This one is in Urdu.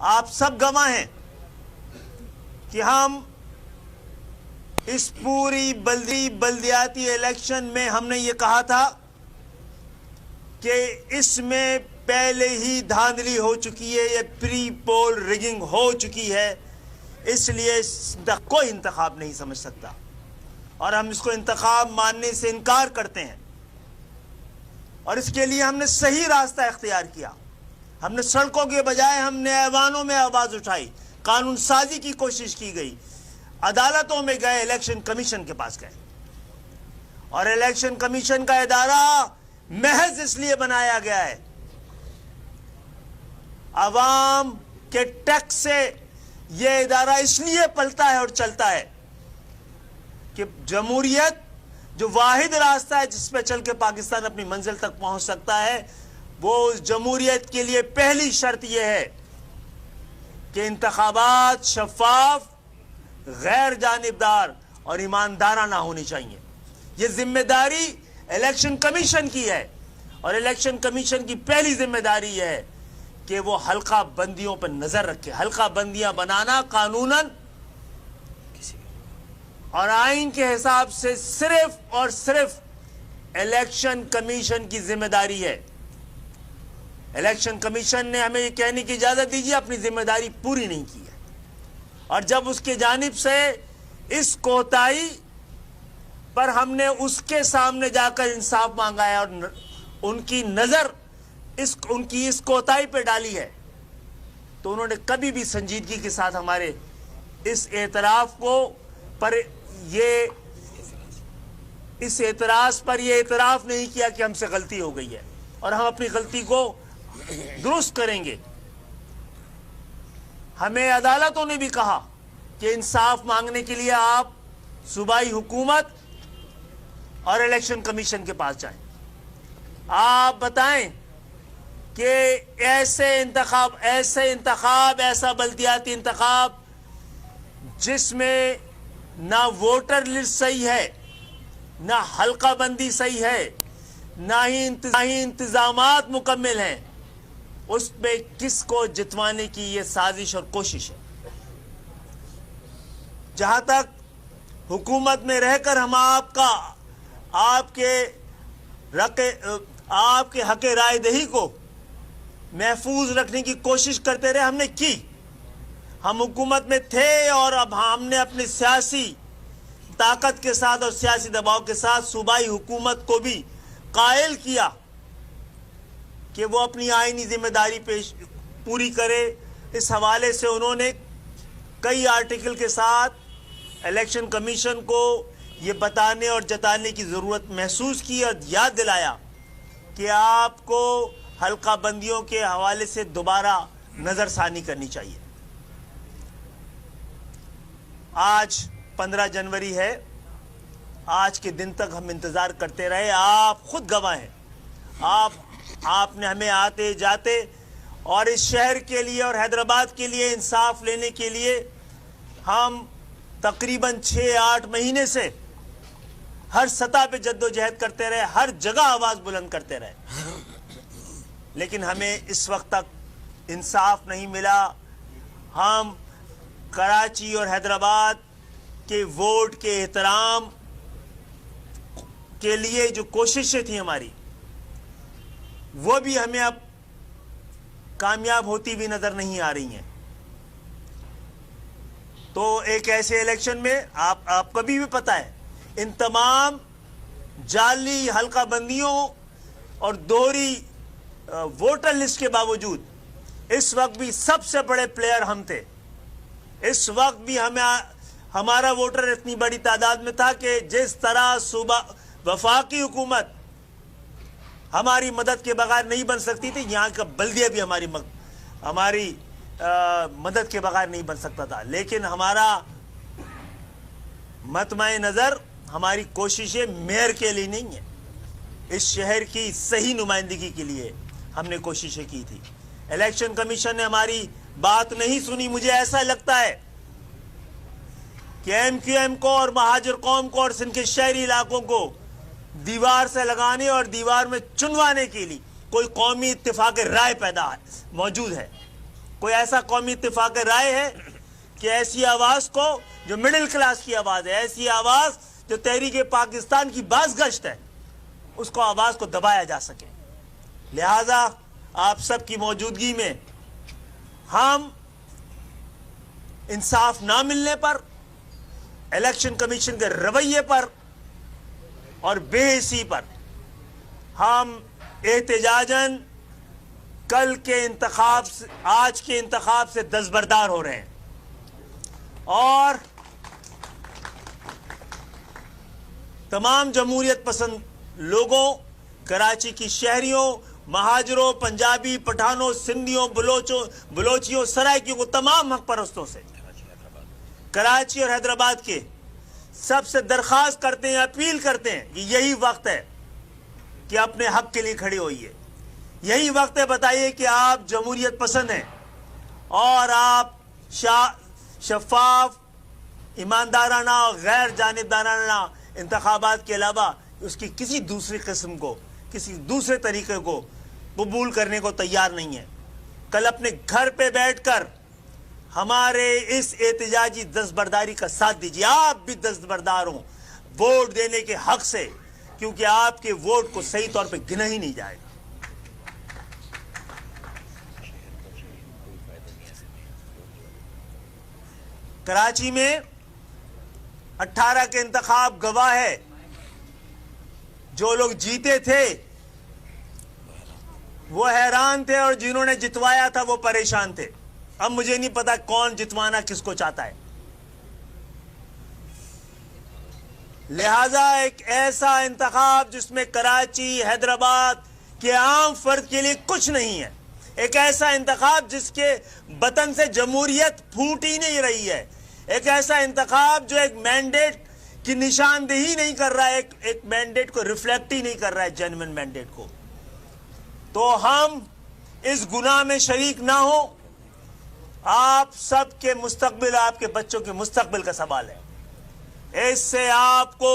آپ سب گواہ ہیں کہ ہم اس پوری بلدیاتی الیکشن میں ہم نے یہ کہا تھا کہ اس میں پہلے ہی دھاندلی ہو چکی ہے، یہ پری پول ریگنگ ہو چکی ہے، اس لیے کوئی انتخاب نہیں سمجھ سکتا، اور ہم اس کو انتخاب ماننے سے انکار کرتے ہیں۔ اور اس کے لیے ہم نے صحیح راستہ اختیار کیا، ہم نے سڑکوں کے بجائے ہم نے ایوانوں میں آواز اٹھائی، قانون سازی کی کوشش کی گئی، عدالتوں میں گئے، الیکشن کمیشن کے پاس گئے، اور الیکشن کمیشن کا ادارہ محض اس لیے بنایا گیا ہے، عوام کے ٹیکس سے یہ ادارہ اس لیے پلتا ہے اور چلتا ہے کہ جمہوریت جو واحد راستہ ہے جس پہ چل کے پاکستان اپنی منزل تک پہنچ سکتا ہے، وہ اس جمہوریت کے لیے پہلی شرط یہ ہے کہ انتخابات شفاف، غیر جانبدار اور ایماندارانہ ہونی چاہیے۔ یہ ذمہ داری الیکشن کمیشن کی ہے، اور الیکشن کمیشن کی پہلی ذمہ داری یہ ہے کہ وہ حلقہ بندیوں پر نظر رکھے۔ حلقہ بندیاں بنانا قانوناً اور آئین کے حساب سے صرف اور صرف الیکشن کمیشن کی ذمہ داری ہے۔ الیکشن کمیشن نے ہمیں یہ کہنے کی اجازت دیجیے اپنی ذمہ داری پوری نہیں کی ہے، اور جب اس کی جانب سے اس کوتاہی پر ہم نے اس کے سامنے جا کر انصاف مانگا ہے اور ان کی نظر ان کی اس کوتاہی پہ ڈالی ہے، تو انہوں نے کبھی بھی سنجیدگی کے ساتھ ہمارے اس اعتراف کو پر اس اعتراض پر یہ اعتراف نہیں کیا کہ ہم سے غلطی ہو گئی ہے، اور ہم اپنی غلطی کو درست کریں گے۔ ہمیں عدالتوں نے بھی کہا کہ انصاف مانگنے کے لیے آپ صوبائی حکومت اور الیکشن کمیشن کے پاس جائیں، آپ بتائیں کہ ایسا بلدیاتی انتخاب جس میں نہ ووٹر لسٹ صحیح ہے، نہ حلقہ بندی صحیح ہے، نہ ہی انتظامات مکمل ہیں، اس میں کس کو جتوانے کی یہ سازش اور کوشش ہے۔ جہاں تک حکومت میں رہ کر ہم آپ کے حق رائے دہی کو محفوظ رکھنے کی کوشش کرتے رہے، ہم نے کی۔ ہم حکومت میں تھے اور اب ہم نے اپنی سیاسی طاقت کے ساتھ اور سیاسی دباؤ کے ساتھ صوبائی حکومت کو بھی قائل کیا کہ وہ اپنی آئینی ذمہ داری پوری کرے۔ اس حوالے سے انہوں نے کئی آرٹیکل کے ساتھ الیکشن کمیشن کو یہ بتانے اور جتانے کی ضرورت محسوس کی اور یاد دلایا کہ آپ کو حلقہ بندیوں کے حوالے سے دوبارہ نظر ثانی کرنی چاہیے۔ آج 15 جنوری ہے، آج کے دن تک ہم انتظار کرتے رہے، آپ خود گواہ ہیں، آپ نے ہمیں آتے جاتے اور اس شہر کے لیے اور حیدرآباد کے لیے انصاف لینے کے لیے ہم تقریباً 6-8 مہینے سے ہر سطح پہ جد و جہد کرتے رہے، ہر جگہ آواز بلند کرتے رہے، لیکن ہمیں اس وقت تک انصاف نہیں ملا۔ ہم کراچی اور حیدرآباد کے ووٹ کے احترام کے لیے جو کوششیں تھیں ہماری، وہ بھی ہمیں اب کامیاب ہوتی بھی نظر نہیں آ رہی ہیں۔ تو ایک ایسے الیکشن میں آپ کو بھی پتہ ہے، ان تمام جعلی حلقہ بندیوں اور دوہری ووٹر لسٹ کے باوجود اس وقت بھی سب سے بڑے پلیئر ہم تھے۔ اس وقت بھی ہمارا ووٹر اتنی بڑی تعداد میں تھا کہ جس طرح وفاقی حکومت ہماری مدد کے بغیر نہیں بن سکتی تھی، یہاں کا بلدیہ بھی ہماری مدد کے بغیر نہیں بن سکتا تھا، لیکن ہمارا مطمع نظر، ہماری کوششیں میئر کے لیے نہیں ہیں، اس شہر کی صحیح نمائندگی کے لیے ہم نے کوششیں کی تھی۔ الیکشن کمیشن نے ہماری بات نہیں سنی۔ مجھے ایسا لگتا ہے کہ ایم کیو ایم کو اور مہاجر قوم کو اور سندھ کے شہری علاقوں کو دیوار سے لگانے اور دیوار میں چنوانے کے لیے کوئی قومی اتفاق رائے موجود ہے، کوئی ایسا قومی اتفاق رائے ہے کہ ایسی آواز کو جو مڈل کلاس کی آواز ہے، ایسی آواز جو تحریک پاکستان کی باز گشت ہے، اس کو آواز کو دبایا جا سکے؟ لہذا آپ سب کی موجودگی میں ہم انصاف نہ ملنے پر، الیکشن کمیشن کے رویے پر اور بے حسی پر ہم احتجاجاً کل کے انتخاب سے، آج کے انتخاب سے دستبردار ہو رہے ہیں، اور تمام جمہوریت پسند لوگوں، کراچی کی شہریوں، مہاجروں، پنجابی، پٹھانوں، سندھیوں، بلوچیوں، سرائکیوں کو، تمام حق پرستوں سے کراچی اور حیدرآباد کے سب سے درخواست کرتے ہیں، اپیل کرتے ہیں کہ یہی وقت ہے کہ اپنے حق کے لیے کھڑے ہوئیے، یہی وقت ہے بتائیے کہ آپ جمہوریت پسند ہیں اور آپ شفاف، ایماندارانہ اور غیر جانبدارانہ انتخابات کے علاوہ اس کی کسی دوسری قسم کو، کسی دوسرے طریقے کو قبول کرنے کو تیار نہیں ہے۔ کل اپنے گھر پہ بیٹھ کر ہمارے اس احتجاجی دستبرداری کا ساتھ دیجیے، آپ بھی دستبردار ہوں ووٹ دینے کے حق سے، کیونکہ آپ کے ووٹ کو صحیح طور پہ گنا ہی نہیں جائے گا۔ کراچی میں 18 کے انتخاب گواہ ہے، جو لوگ جیتے تھے وہ حیران تھے اور جنہوں نے جتوایا تھا وہ پریشان تھے۔ اب مجھے نہیں پتا کون جتوانا کس کو چاہتا ہے۔ لہذا ایک ایسا انتخاب جس میں کراچی، حیدرآباد کے عام فرد کے لیے کچھ نہیں ہے، ایک ایسا انتخاب جس کے بطن سے جمہوریت پھوٹ ہی نہیں رہی ہے، ایک ایسا انتخاب جو ایک مینڈیٹ کی نشاندہی نہیں کر رہا ہے، ایک مینڈیٹ کو ریفلیکٹ ہی نہیں کر رہا ہے، جینوئن مینڈیٹ کو، تو ہم اس گناہ میں شریک نہ ہوں۔ آپ سب کے مستقبل، آپ کے بچوں کے مستقبل کا سوال ہے، اس سے آپ کو